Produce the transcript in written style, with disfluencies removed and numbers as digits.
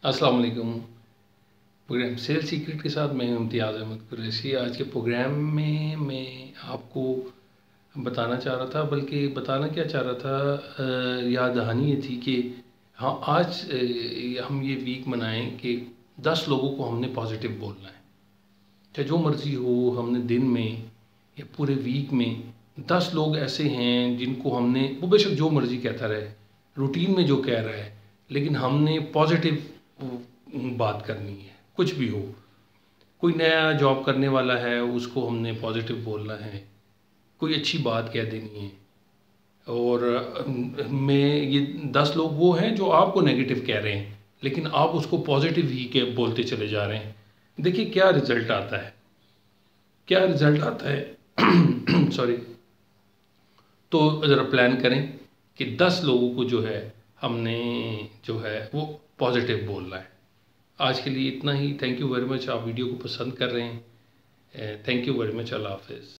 अस्सलाम वालेकुम। Programme cell secret के साथ मैं हूं इम्तियाज़ अहमद कुरैशी। आज के प्रोग्राम में मैं आपको बताना चाह रहा था, बल्कि बताना क्या चाह रहा था, याद दहानी ये थी कि हाँ, आज हम ये वीक मनाएं कि 10 लोगों को हमने पॉजिटिव बोलना है। चाहे जो मर्ज़ी हो, हमने दिन में या पूरे वीक में 10 लोग ऐसे हैं जिनको हमने, वो बेशक जो मर्ज़ी कहता रहे, रूटीन में जो कह रहा है, लेकिन हमने पॉजिटिव बात करनी है। कुछ भी हो, कोई नया जॉब करने वाला है उसको हमने पॉजिटिव बोलना है, कोई अच्छी बात कह देनी है। और मैं ये 10 लोग वो हैं जो आपको नेगेटिव कह रहे हैं, लेकिन आप उसको पॉजिटिव ही के बोलते चले जा रहे हैं। देखिए क्या रिजल्ट आता है, क्या रिजल्ट आता है सॉरी। तो ज़रा प्लान करें कि 10 लोगों को जो है हमने जो है वो पॉजिटिव बोलना है। आज के लिए इतना ही। Thank you very much. आप वीडियो को पसंद कर रहे हैं। Thank you very much. अल्लाह हाफ़िज़।